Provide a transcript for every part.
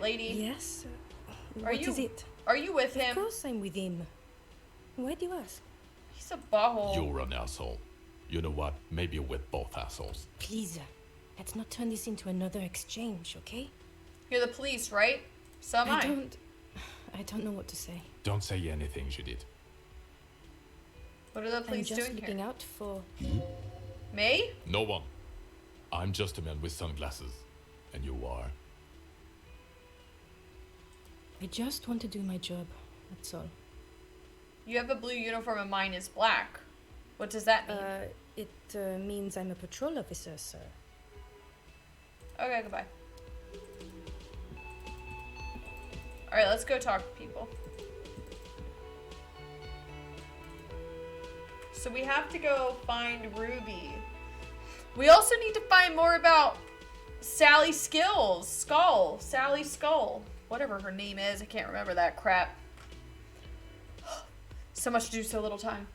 lady. Yes? What is it? Are you with him? Of course I'm with him. Why do you ask? He's a butthole. You're an asshole. You know what? Maybe you're with both assholes. Please, let's not turn this into another exchange, okay? You're the police, right? So am I. I don't know what to say. Don't say anything, Judith. What are the police doing here? I'm just looking out for... Me? No one. I'm just a man with sunglasses. And you are? I just want to do my job, that's all. You have a blue uniform and mine is black. What does that mean? It means I'm a patrol officer, sir. Okay, goodbye. Alright, let's go talk to people. So we have to go find Ruby. We also need to find more about Sally Skull. Sally Skull. Whatever her name is. I can't remember that crap. So much to do, so little time.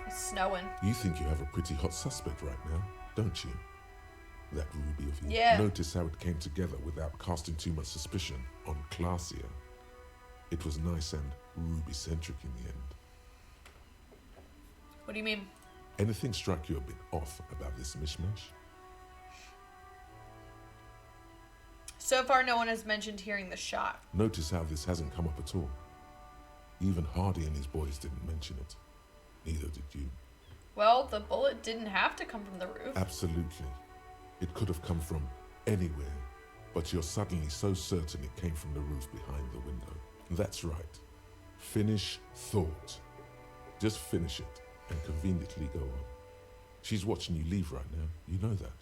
It's snowing. You think you have a pretty hot suspect right now, don't you? That Ruby of yours. Yeah. Notice how it came together without casting too much suspicion on Claudia. It was nice and Ruby-centric in the end. What do you mean? Anything struck you a bit off about this mishmash? So far, no one has mentioned hearing the shot. Notice how this hasn't come up at all. Even Hardy and his boys didn't mention it. Neither did you. Well, the bullet didn't have to come from the roof. Absolutely. It could have come from anywhere, but you're suddenly so certain it came from the roof behind the window. That's right. Finish thought. Just finish it and conveniently go on. She's watching you leave right now. You know that.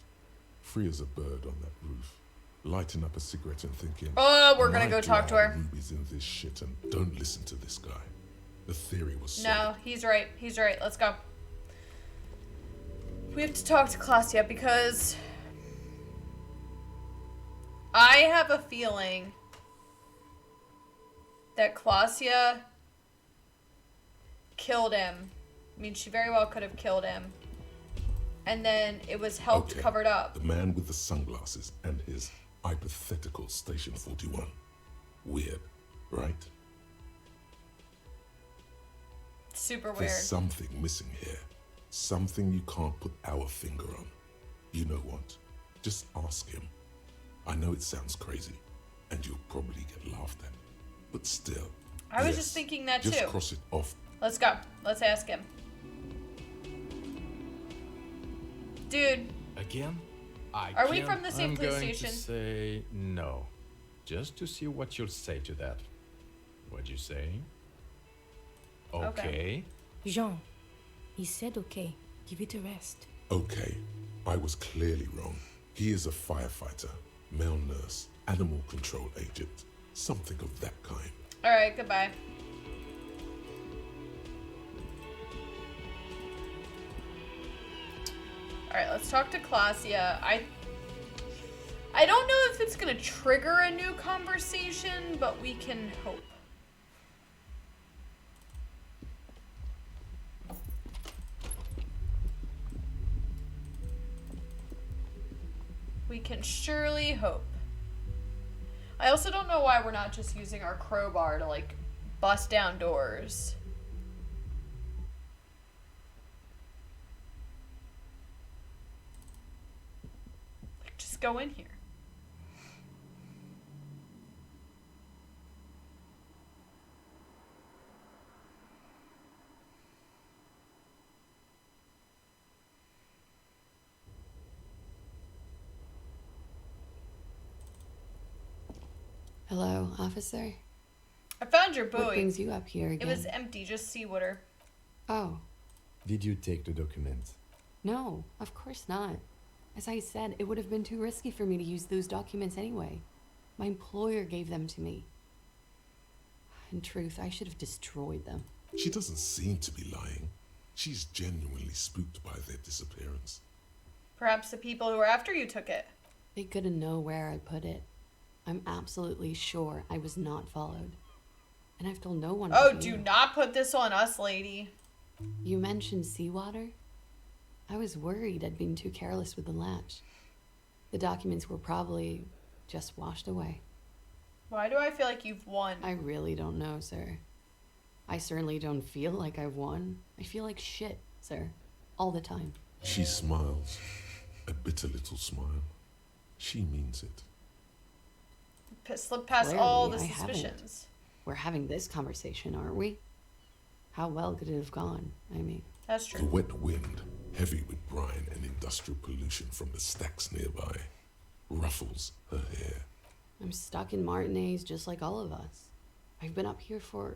Free as a bird on that roof. Lighting up a cigarette and thinking, oh, we're gonna go talk to her. Ruby's in this shit and don't listen to this guy. The theory was solid. No, he's right. He's right. Let's go. We have to talk to Claudia because I have a feeling that Claudia killed him. I mean, she very well could have killed him. And then it was helped covered up. The man with the sunglasses and his hypothetical Station 41. Weird, right? Super weird. There's something missing here. Something you can't put our finger on. You know what? Just ask him. I know it sounds crazy, and you'll probably get laughed at. But still. I was just thinking that too. Just cross it off. Let's go. Let's ask him. Dude. Again? Are we from the same police station? I'm going to say no. Just to see what you'll say to that. What'd you say? Okay. Jean, he said okay. Give it a rest. Okay. I was clearly wrong. He is a firefighter, male nurse, animal control agent. Something of that kind. Alright, goodbye. Alright, let's talk to Claudia. I don't know if it's gonna trigger a new conversation, but we can hope. We can surely hope. I also don't know why we're not just using our crowbar to, like, bust down doors. Like, just go in here. Hello, officer. I found your buoy. What brings you up here again? It was empty, just seawater. Oh. Did you take the document? No, of course not. As I said, it would have been too risky for me to use those documents anyway. My employer gave them to me. In truth, I should have destroyed them. She doesn't seem to be lying. She's genuinely spooked by their disappearance. Perhaps the people who were after you took it. They couldn't know where I put it. I'm absolutely sure I was not followed. And I've told no one. Oh, do not put this on us, lady. You mentioned seawater? I was worried I'd been too careless with the latch. The documents were probably just washed away. Why do I feel like you've won? I really don't know, sir. I certainly don't feel like I've won. I feel like shit, sir. All the time. She smiles, a bitter little smile. She means it. Slip past Clearly, all the I haven't. suspicions. We're having this conversation, aren't we? How well could it have gone? I mean, That's The true. wet wind, heavy with brine and industrial pollution from the stacks nearby, ruffles her hair. I'm stuck in Martinez just like all of us. I've been up here for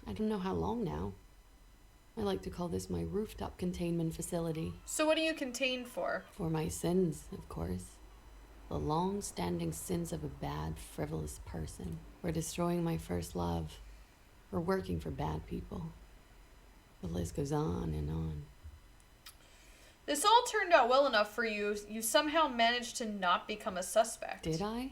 I don't know how long now. I like to call this my rooftop containment facility. So what are you contained for? For my sins, of course. The long-standing sins of a bad, frivolous person. For destroying my first love. For working for bad people. The list goes on and on. This all turned out well enough for you. You somehow managed to not become a suspect. Did I?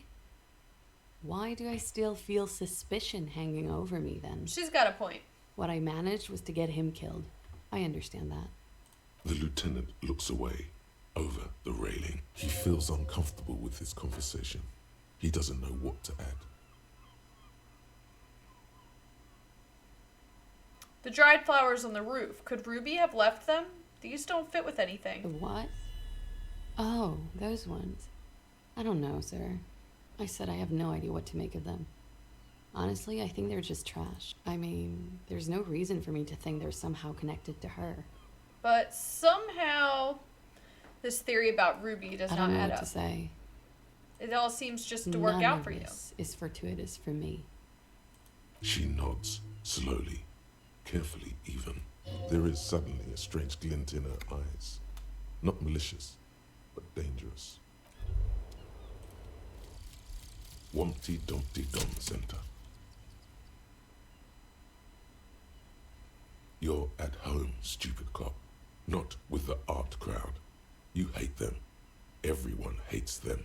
Why do I still feel suspicion hanging over me then? She's got a point. What I managed was to get him killed. I understand that. The lieutenant looks away, over the railing. He feels uncomfortable with this conversation. He doesn't know what to add. The dried flowers on the roof. Could Ruby have left them? These don't fit with The anything. what? Oh, those ones. I don't know, sir. I said I have no idea what to make of them. Honestly, I think they're just trash. I mean, there's no reason for me to think they're somehow connected to her. But somehow, this theory about Ruby does I not don't know add what up. to say. It all seems just to work None out of for you. this is fortuitous for me. She nods, slowly, carefully even. There is suddenly a strange glint in her eyes. Not malicious, but dangerous. Wumpty Dumpty Dum Center. You're at home, stupid cop. Not with the art crowd. You hate them. Everyone hates them.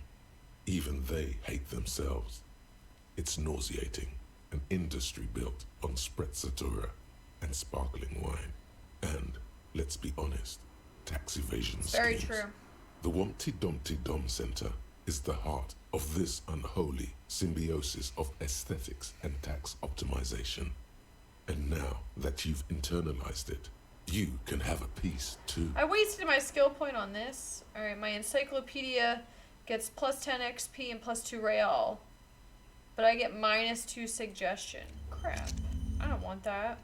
Even they hate themselves. It's nauseating. An industry built on sprezzatura and sparkling wine. And, let's be honest, tax evasion Very schemes. true. The Wumpty Dumpty Dum Center is the heart of this unholy symbiosis of aesthetics and tax optimization. And now that you've internalized it, you can have a piece too. I wasted my skill point on this. Alright, my encyclopedia gets plus 10 XP and plus 2 real. But I get minus 2 suggestion. Crap. I don't want that.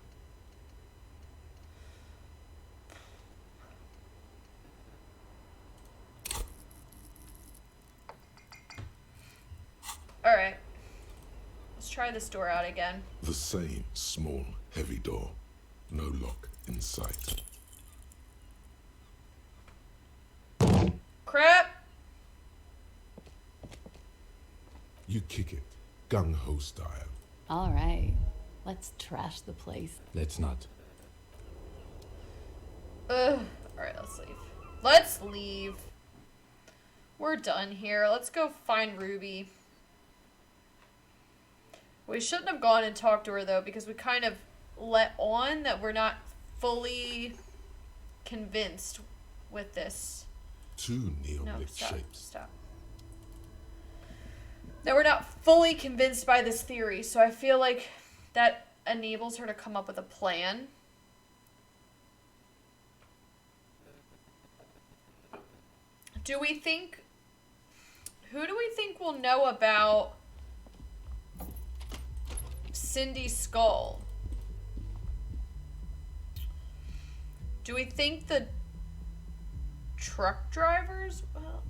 Alright. Let's try this door out again. The same small, heavy door. No lock in sight. Crap! You kick it, gung-ho style. All right, let's trash the place. Let's not. Ugh. Alright, let's leave. Let's leave. We're done here. Let's go find Ruby. We shouldn't have gone and talked to her, though, because we kind of let on that we're not fully convinced with this. Two No, neon-lit stop. shapes. Stop. That we're not fully convinced by this theory, so I feel like that enables her to come up with a plan. Do we think... Who do we think will know about Cindy's skull? Do we think the truck drivers? Well,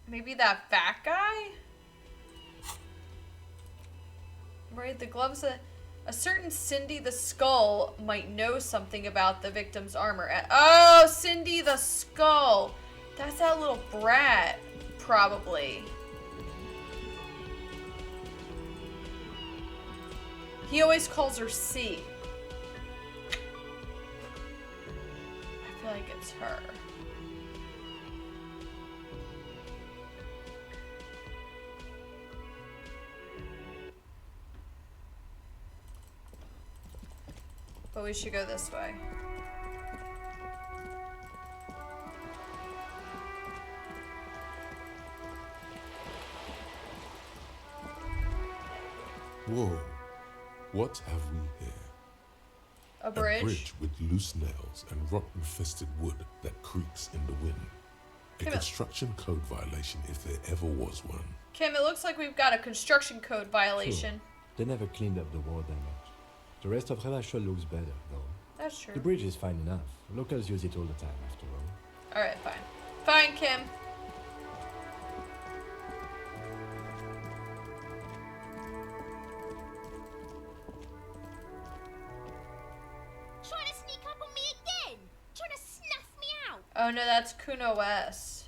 maybe that fat guy? Right, the gloves. A certain Cindy the Skull might know something about the victim's armor. Oh, Cindy the Skull. That's that little brat, probably. He always calls her C. I feel like it's her. but we should go this way. Whoa. What have we here? A bridge. A bridge with loose nails and rot-infested wood that creaks in the wind. A construction code violation if there ever was one. Kim, it looks like we've got a construction code violation. Sure. They never cleaned up the war damage. The rest of Revachol looks better, though. That's true. The bridge is fine enough. Locals use it all the time, after all. Alright, fine. Fine, Kim. Trying to sneak up on me again? Trying to snuff me out? Oh no, that's Kuno S.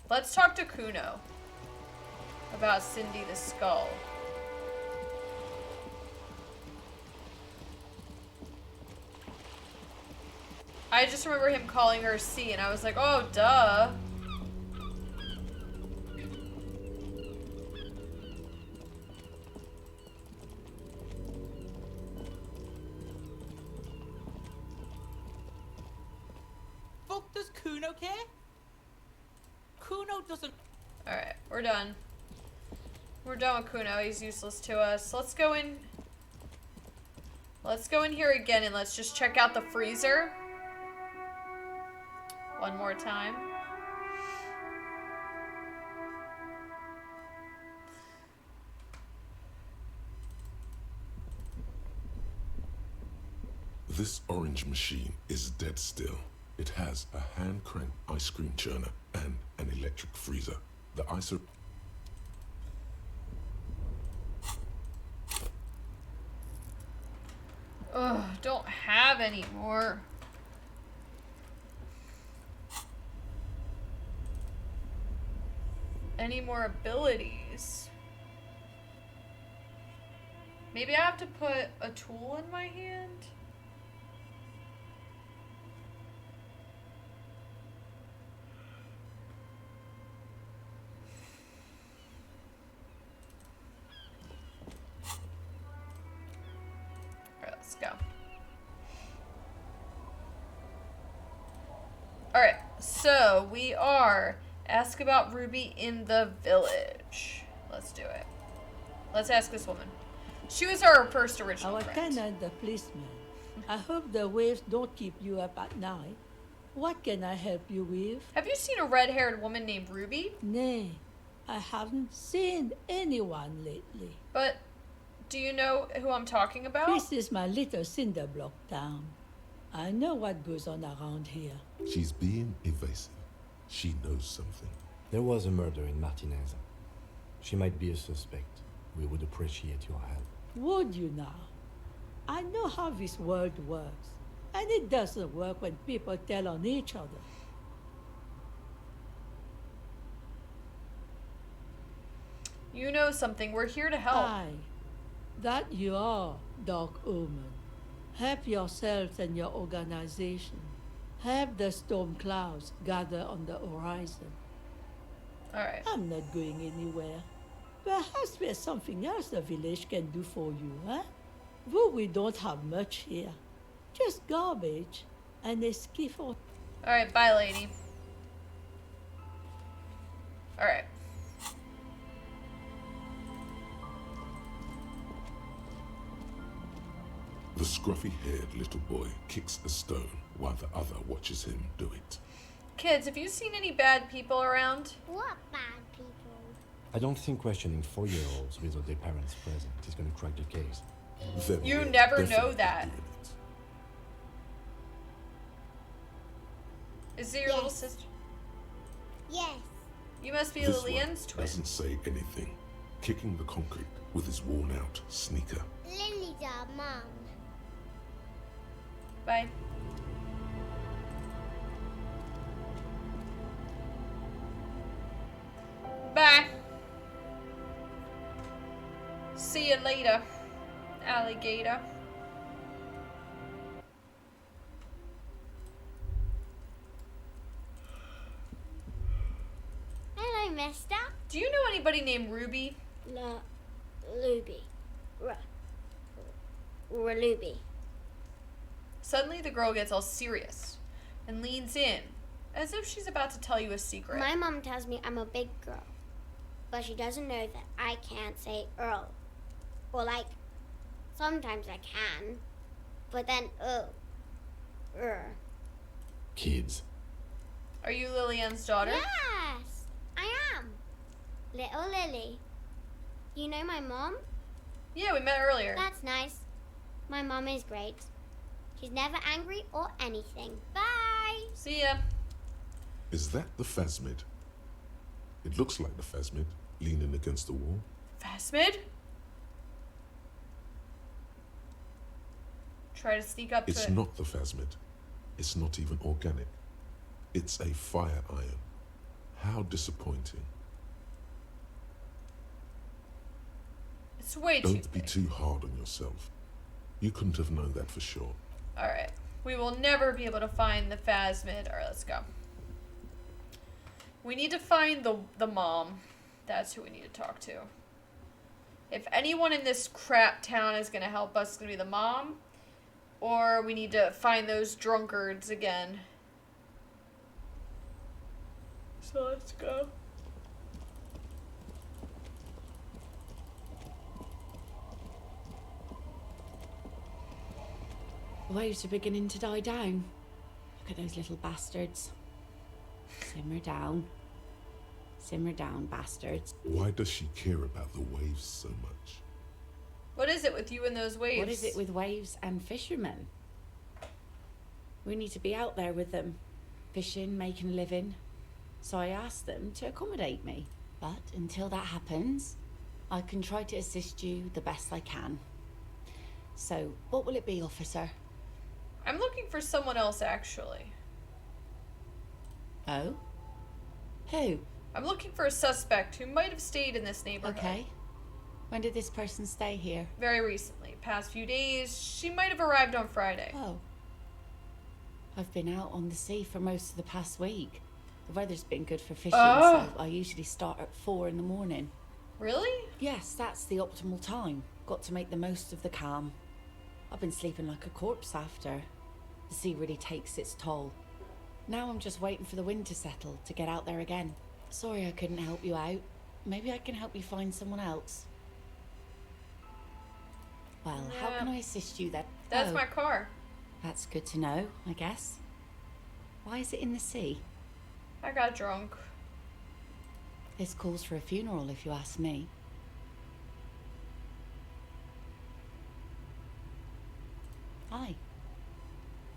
Let's talk to Kuno about Cindy the Skull. I just remember him calling her C, and I was like, oh, duh. Fuck does Kuno care? Kuno doesn't. Alright, we're done. We're done with Kuno. He's useless to us. Let's go in. Let's go in here again and let's just check out the freezer. One more time. This orange machine is dead still. It has a hand-crank ice cream churner and an electric freezer. The ice... Ugh, don't have any more. Any more abilities? Maybe I have to put a tool in my hand? Alright, let's go. Alright, so we are ask about Ruby in the village. Let's do it. Let's ask this woman. She was our first original Our friend. tenant, the policeman. I hope the waves don't keep you up at night. What can I help you with? Have you seen a red-haired woman named Ruby? Nay, I haven't seen anyone lately. But do you know who I'm talking about? This is my little cinder block town. I know what goes on around here. She's being evasive. She knows something. There was a murder in Martinez. She might be a suspect. We would appreciate your help. Would you now? I know how this world works. And it doesn't work when people tell on each other. You know something. We're here to help. Aye, that you are, Dark Omen. Help yourselves and your organization. Help the storm clouds gather on the horizon. Alright. I'm not going anywhere. Perhaps there's something else the village can do for you, huh? Though we don't have much here. Just garbage and a skiffle. Alright, bye, lady. Alright. The scruffy-haired little boy kicks a stone while the other watches him do it. Kids, have you seen any bad people around? What bad people? I don't think questioning 4-year-olds without their parents present is going to crack the case. Then You we're never know definitely that. doing it. Is it your Yes. little sister? Yes. You must be This Lillian's one twin. doesn't say anything, kicking the concrete with his worn-out sneaker. Lily's our mum. Bye. Bye. See you later, alligator. Hello, mister. Do you know anybody named Ruby? La Ruby. Ruby. Suddenly, the girl gets all serious and leans in, as if she's about to tell you a secret. My mom tells me I'm a big girl, but she doesn't know that I can't say Earl. Or like, sometimes I can, but then Kids. Are you Lillian's daughter? Yes, I am. Little Lily. You know my mom? Yeah, we met earlier. That's nice. My mom is great. She's never angry or anything. Bye! See ya. Is that the Phasmid? It looks like the Phasmid, leaning against the wall. Phasmid? Try to sneak up to It's it. not the Phasmid. It's not even organic. It's a fire iron. How disappointing. It's way too Don't be big. too hard on yourself. You couldn't have known that for sure. Alright. We will never be able to find the Phasmid. Alright, let's go. We need to find the mom. That's who we need to talk to. If anyone in this crap town is going to help us, it's going to be the mom. Or we need to find those drunkards again. So let's go. The waves are beginning to die down. Look at those little bastards. Simmer down. Simmer down, bastards. Why does she care about the waves so much? What is it with you and those waves? What is it with waves and fishermen? We need to be out there with them, fishing, making a living. So I asked them to accommodate me. But until that happens, I can try to assist you the best I can. So, what will it be, officer? I'm looking for someone else, actually. Oh? Who? I'm looking for a suspect who might have stayed in this neighborhood. Okay. When did this person stay here? Very recently. Past few days. She might have arrived on Friday. Oh. I've been out on the sea for most of the past week. The weather's been good for fishing, so I usually start at 4 in the morning. Really? Yes, that's the optimal time. Got to make the most of the calm. I've been sleeping like a corpse after. The sea really takes its toll. Now I'm just waiting for the wind to settle to get out there again. Sorry I couldn't help you out. Maybe I can help you find someone else. Well, how can I assist you then? That's Oh, my car. That's good to know, I guess. Why is it in the sea? I got drunk. This calls for a funeral, if you ask me. Aye.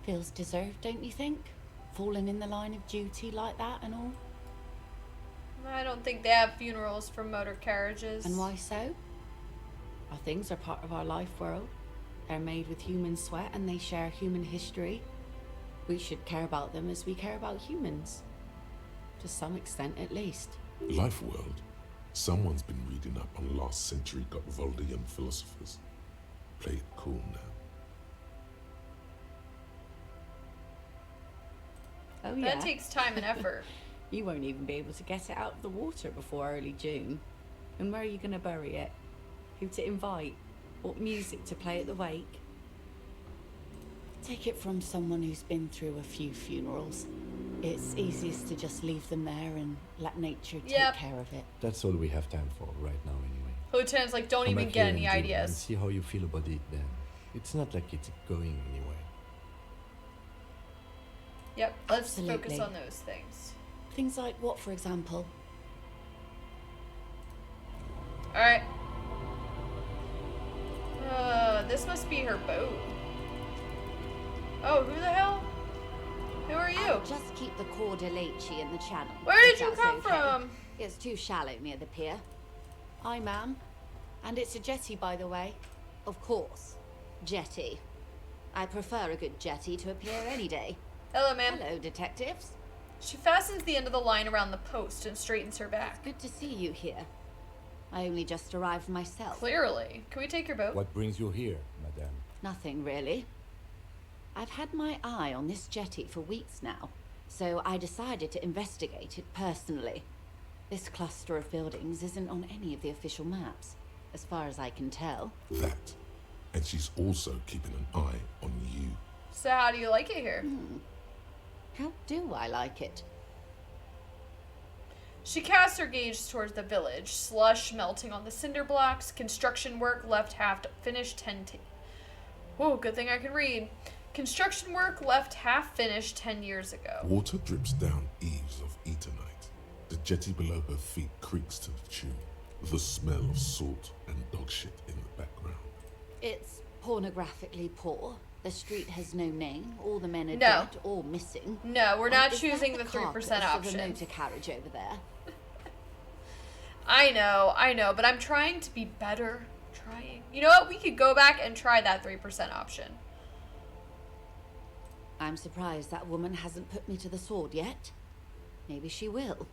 Feels deserved, don't you think? Falling in the line of duty like that and all. I don't think they have funerals for motor carriages. And why so? Our things are part of our life world. They're made with human sweat and they share human history. We should care about them as we care about humans. To some extent, at least. Life world. Someone's been reading up on last century Gotwaldian philosophers. Play it cool now. Oh yeah. That takes time and effort. You won't even be able to get it out of the water before early June. And where are you going to bury it? Who to invite? What music to play at the wake? Take it from someone who's been through a few funerals. It's easiest to just leave them there and let nature take care of it. That's all we have time for right now, anyway. Lieutenant's like, don't Come even back get here any in June and ideas. see how you feel about it then. It's not like it's going anywhere. Yep, let's focus Absolutely. on those things. Things like what, for example? Alright. This must be her boat. Oh, who the hell? Who are you? I'll just keep the Cordelici in the channel. Where did if you that's come okay. from? It's too shallow near the pier. Aye, ma'am. And it's a jetty, by the way. Of course. Jetty. I prefer a good jetty to a pier any day. Hello, ma'am. Hello, detectives. She fastens the end of the line around the post and straightens her back. Good to see you here. I only just arrived myself. Clearly. Can we take your boat? What brings you here, madame? Nothing really. I've had my eye on this jetty for weeks now, so I decided to investigate it personally. This cluster of buildings isn't on any of the official maps, as far as I can tell. That And she's also keeping an eye on you. So how do you like it here? How do I like it? She casts her gaze towards the village. Slush melting on the cinder blocks. Construction work left half finished 10. Whoa, good thing I can read. Construction work left half finished 10 years ago. Water drips down eaves of Eternite. The jetty below her feet creaks to the tune. The smell of salt and dog shit in the background. It's pornographically poor. The street has no name. All the men are No. dead or missing. No, we're not Is choosing that the carcass 3% of option. a motor carriage over there. I know, but I'm trying to be better. Trying. You know what? We could go back and try that 3% option. I'm surprised that woman hasn't put me to the sword yet. Maybe she will.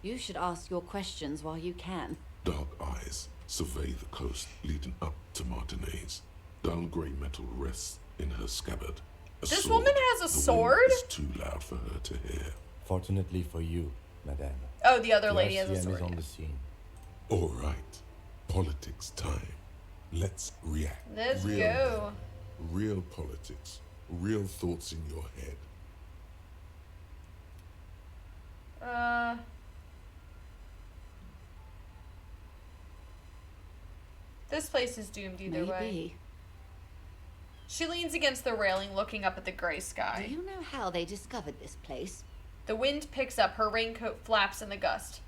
You should ask your questions while you can. Dark eyes survey the coast leading up to Martinez. Dull grey metal rests in her scabbard. This woman has a The wind sword? is too loud for her to hear. Fortunately for you, madame. Oh, the other lady has a Elysium sword. is on the scene. All right, politics time. Let's react. Let's Real go. men, real politics. Real thoughts in your head. This place is doomed either way. Maybe. She leans against the railing, looking up at the gray sky. Do you know how they discovered this place? The wind picks up. Her raincoat flaps in the gust.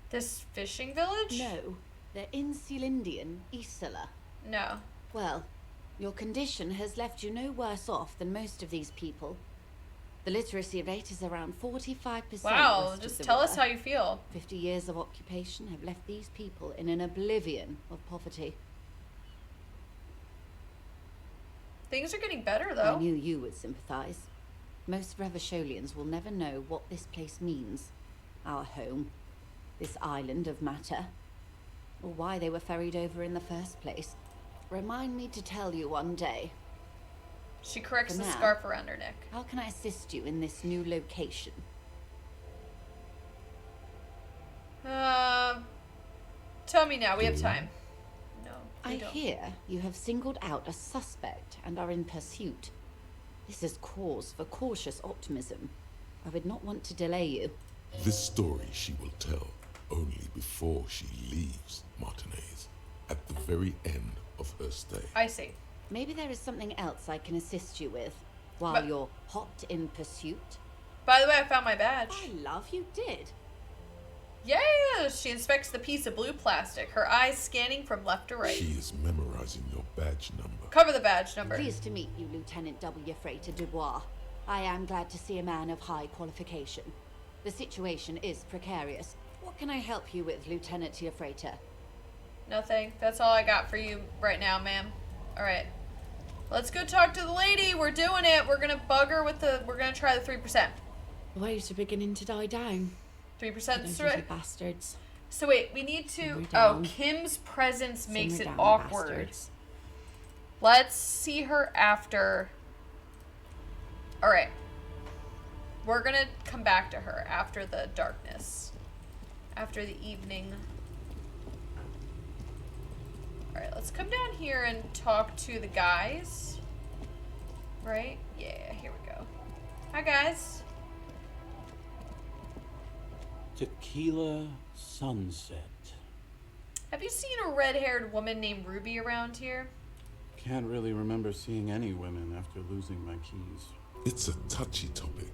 This fishing village? No. They're in Celindian, Isola. No. Well, your condition has left you no worse off than most of these people. The literacy rate is around 45%. Wow, west of just the tell us river. how you feel. 50 years of occupation have left these people in an oblivion of poverty. Things are getting better, I though. knew you would sympathize. Most Revacholians will never know what this place means. Our home. This island of matter. Or why they were ferried over in the first place. Remind me to tell you one day. She corrects For the now. scarf around her neck. How can I assist you in this new location? Tell me now. We have time. No, we I don't. hear you have singled out a suspect and are in pursuit. This is cause for cautious optimism. I would not want to delay you. This story she will tell only before she leaves Martinez, at the very end of her stay. I see. Maybe there is something else I can assist you with while But- you're hot in pursuit. By the way, I found my badge. I love you did. Yeah, she inspects the piece of blue plastic, her eyes scanning from left to right. She is memorizing your badge number. Cover the badge number. Pleased to meet you, Lieutenant W. Freighter Dubois. I am glad to see a man of high qualification. The situation is precarious. What can I help you with, Lieutenant Freighter? Nothing. That's all I got for you right now, ma'am. All right. Let's go talk to the lady. We're doing it. We're going to bug her with the... We're going to try the 3%. The waves are beginning to die down. 3% Those right. little bastards. So wait, we need to... Simmer Oh, down. Kim's presence makes Simmer it down, awkward. bastards. Let's see her after... Alright. We're gonna come back to her after the darkness. After the evening. Alright, let's come down here and talk to the guys. Right? Yeah, here we go. Hi, guys. Tequila Sunset. Have you seen a red-haired woman named Ruby around here? Can't really remember seeing any women after losing my keys. It's a touchy topic.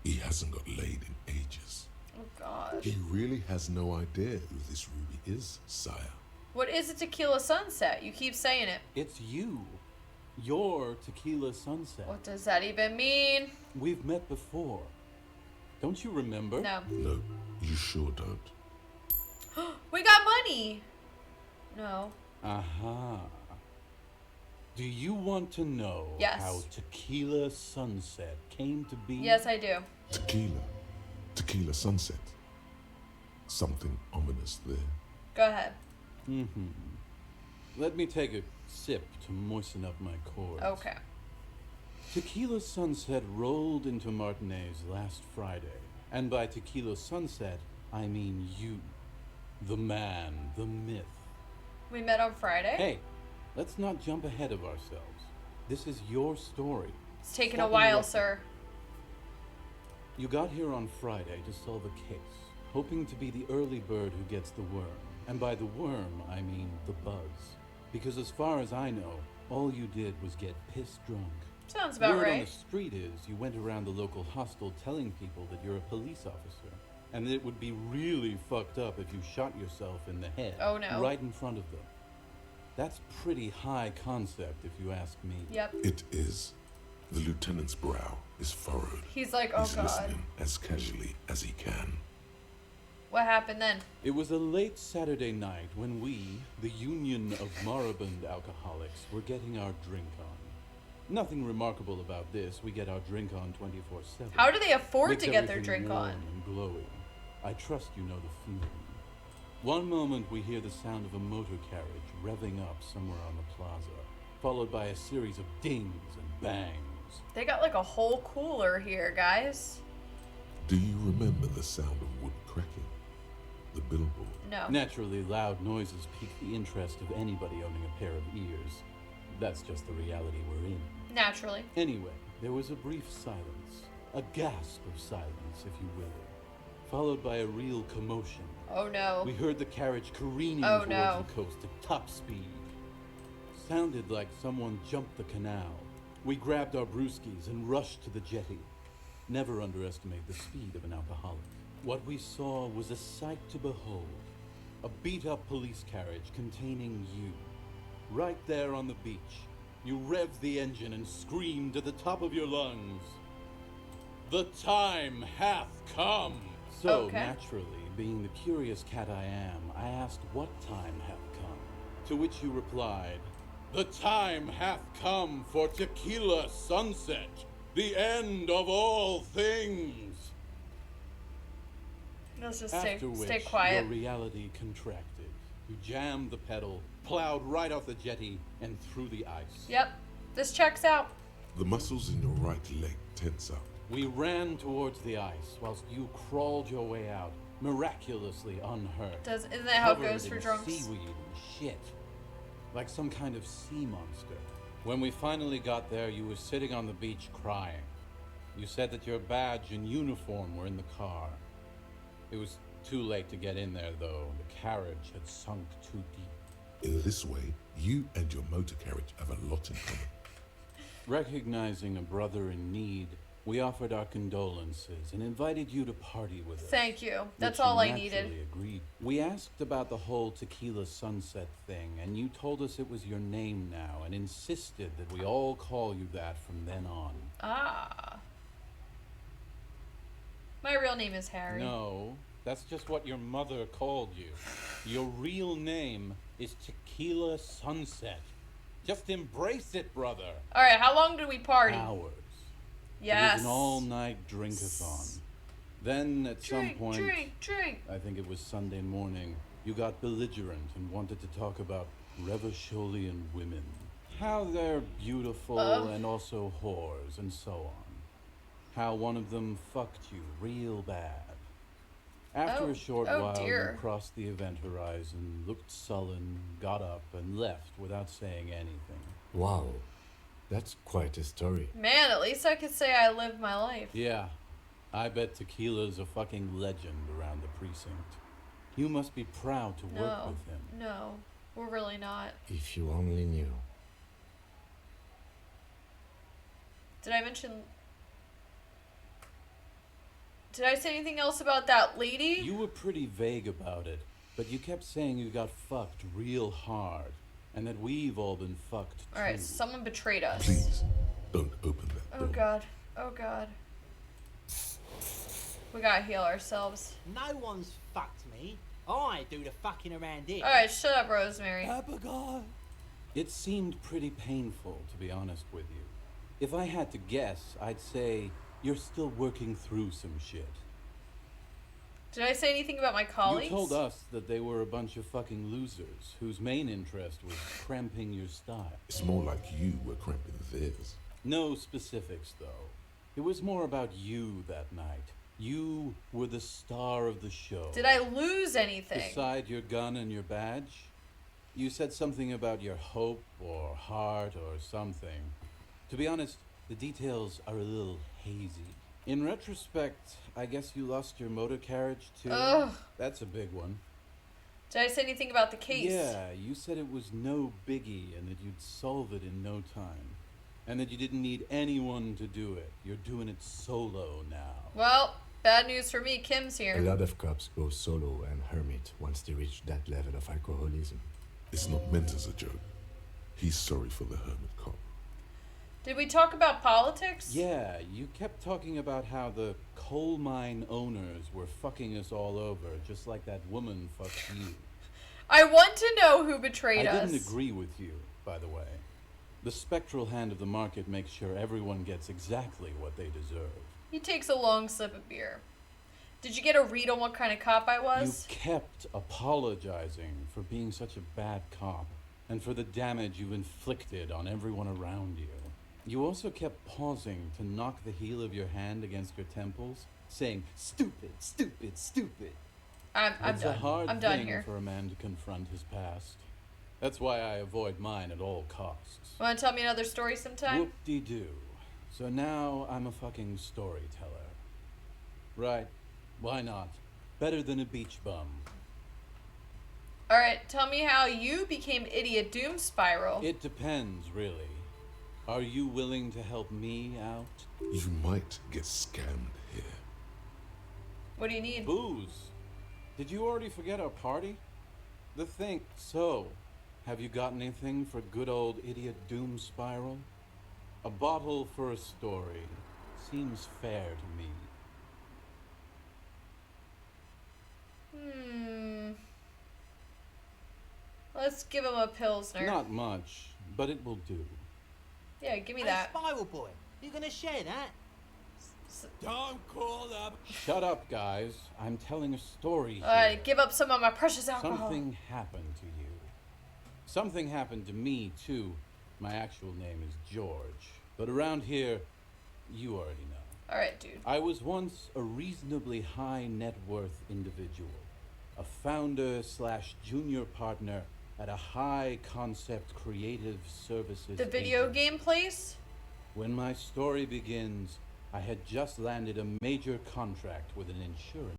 He hasn't got laid in ages. Oh, God. He really has no idea who this Ruby is, sire. What is a tequila sunset? You keep saying it. It's you. Your Tequila Sunset. What does that even mean? We've met before. Don't you remember? No. No, you sure don't. We got money! No. Aha. Do you want to know Yes. how Tequila Sunset came to be? Yes, I do. Tequila. Tequila sunset. Something ominous there. Go ahead. Mm-hmm. Let me take a sip to moisten up my cords. Okay. Tequila Sunset rolled into Martinez last Friday. And by Tequila Sunset, I mean you. The man, the myth. We met on Friday? Hey, Let's not jump ahead of ourselves. This is your story. It's taken Stop a while, interrupting. sir. You got here on Friday to solve a case, hoping to be the early bird who gets the worm. And by the worm, I mean the buzz. Because as far as I know, all you did was get piss drunk. Sounds about Word on right. the street is you went around the local hostel telling people that you're a police officer, and that it would be really fucked up if you shot yourself in the head. Oh, no. Right in front of them. That's pretty high concept, if you ask me. Yep. It is. The lieutenant's brow is furrowed. He's like, oh He's god. listening as casually as he can. What happened then? It was a late Saturday night when we, the Union of Moribund Alcoholics, were getting our drink on. Nothing remarkable about this. We get our drink on 24/7. How do they afford Makes to get their everything drink warm on? and glowing. I trust you know the feeling. One moment we hear the sound of a motor carriage revving up somewhere on the plaza, followed by a series of dings and bangs. They got like a whole cooler here, guys. Do you remember the sound of wood cracking? The billboard? No. Naturally, loud noises pique the interest of anybody owning a pair of ears. That's just the reality we're in. Naturally. Anyway, there was a brief silence, a gasp of silence, if you will, followed by a real commotion. Oh no. We heard the carriage careening Oh, towards no. the coast at top speed. Sounded like someone jumped the canal. We grabbed our brewskis and rushed to the jetty. Never underestimate the speed of an alcoholic. What we saw was a sight to behold. A beat-up police carriage containing you. Right there on the beach. You revved the engine and screamed at the top of your lungs. The time hath come! So, Okay. naturally, being the curious cat I am, I asked what time hath come. To which you replied, the time hath come for tequila sunset, the end of all things. Let's just After stay which, quiet. your reality contracted. You jammed the pedal, plowed right off the jetty, and through the ice. Yep. This checks out. The muscles in your right leg tense up. We ran towards the ice, whilst you crawled your way out, miraculously unhurt. Isn't that how it covered goes for in drunks? Seaweed and shit. Like some kind of sea monster. When we finally got there, you were sitting on the beach crying. You said that your badge and uniform were in the car. It was too late to get in there, though. The carriage had sunk too deep. In this way, you and your motor carriage have a lot in common. Recognizing a brother in need, we offered our condolences and invited you to party with us. Thank you. That's which all you I needed. naturally agreed. We asked about the whole tequila sunset thing, and you told us it was your name now and insisted that we all call you that from then on. Ah. My real name is Harry. No, that's just what your mother called you. Your real name is Tequila Sunset. Just embrace it, brother. Alright, how long did we party? Hours. Yes. It was an all-night drink-a-thon. Then, at some point, Drink. I think it was Sunday morning, you got belligerent and wanted to talk about Revacholian women. How they're beautiful and also whores and so on. How one of them fucked you real bad. After a short while, dear. you crossed the event horizon, looked sullen, got up, and left without saying anything. Wow, that's quite a story. Man, at least I could say I lived my life. Yeah, I bet Tequila's a fucking legend around the precinct. You must be proud to work with him. No, we're really not. If you only knew. Did I mention... Did I say anything else about that lady? You were pretty vague about it, but you kept saying you got fucked real hard, and that we've all been fucked too. Alright, someone betrayed us. Please, don't open that Oh door. god. Oh god. We gotta heal ourselves. No one's fucked me. I do the fucking around here. Alright, shut up, Rosemary. It seemed pretty painful, to be honest with you. If I had to guess, I'd say you're still working through some shit. Did I say anything about my colleagues? You told us that they were a bunch of fucking losers whose main interest was cramping your style. It's more like you were cramping theirs. No specifics, though. It was more about you that night. You were the star of the show. Did I lose anything? Beside your gun and your badge, You said something about your hope or heart or something. To be honest, the details are a little hazy. In retrospect, I guess you lost your motor carriage too? Ugh. That's a big one. Did I say anything about the case? Yeah, you said it was no biggie and that you'd solve it in no time. And that you didn't need anyone to do it. You're doing it solo now. Well, bad news for me. Kim's A here. lot of cops go solo and hermit once they reach that level of alcoholism. It's not meant as a joke. He's sorry for the hermit cop. Did we talk about politics? Yeah, you kept talking about how the coal mine owners were fucking us all over, just like that woman fucked you. I want to know who betrayed us. I didn't agree with you, by the way. The spectral hand of the market makes sure everyone gets exactly what they deserve. He takes a long sip of beer. Did you get a read on what kind of cop I was? You kept apologizing for being such a bad cop, and for the damage you inflicted on everyone around you. You also kept pausing to knock the heel of your hand against your temples, saying, "Stupid, stupid, stupid." I'm It's done. a hard I'm done thing here. for a man to confront his past. That's why I avoid mine at all costs. Want to tell me another story sometime? Whoop-de-doo. So now I'm a fucking storyteller. Right. Why not? Better than a beach bum. Alright, tell me how you became Idiot Doom Spiral. It depends, really. Are you willing to help me out? You might get scammed here. What do you need? Booze. Did you already forget our party? The thing. So, have you got anything for good old Idiot Doom Spiral? A bottle for a story. Seems fair to me. Let's give him a Pilsner. Not much, but it will do. Yeah, give me Hey, that. Spiral Boy, you gonna share that? Don't call up. Shut up, guys. I'm telling a story here. Alright, give up some of my precious alcohol. Something happened to you. Something happened to me, too. My actual name is George. But around here, you already know. Alright, dude. I was once a reasonably high net worth individual. A founder / junior partner at a high concept creative services The video agency. game place? When my story begins, I had just landed a major contract with an insurance.